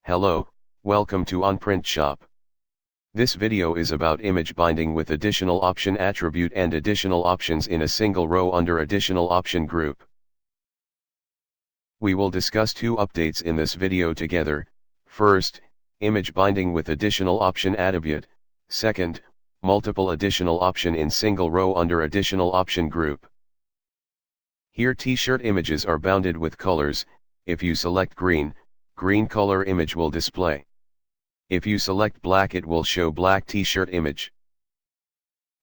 Hello, welcome to OnPrintShop. This video is about image binding with additional option attribute and additional options in a single row under additional option group. We will discuss two updates in this video together. First, image binding with additional option attribute. Second, multiple additional option in single row under additional option group. Here t-shirt images are bounded with colors. If you select green color image will display. If you select black it will show black t-shirt image.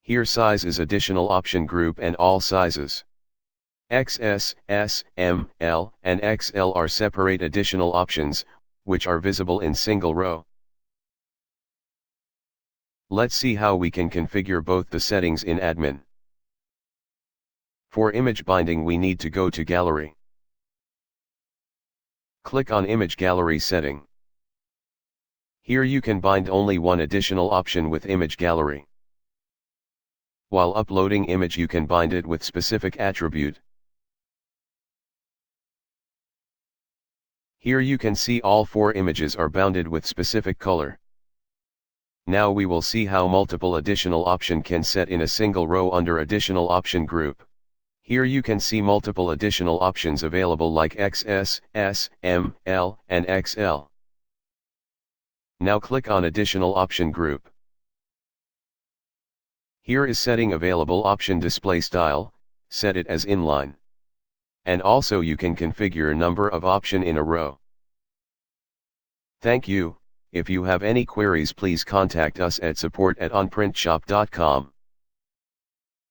Here size is additional option group and all sizes. XS, S, M, L, and XL are separate additional options, which are visible in single row. Let's see how we can configure both the settings in admin. For image binding we need to go to Gallery. Click on Image Gallery setting. Here you can bind only one additional option with Image Gallery. While uploading image you can bind it with specific attribute. Here you can see all four images are bounded with specific color. Now we will see how multiple additional option can set in a single row under additional option group. Here you can see multiple additional options available like XS, S, M, L, and XL. Now click on Additional Option Group. Here is setting available option display style, set it as inline. And also you can configure number of option in a row. Thank you. If you have any queries please contact us at support@onprintshop.com.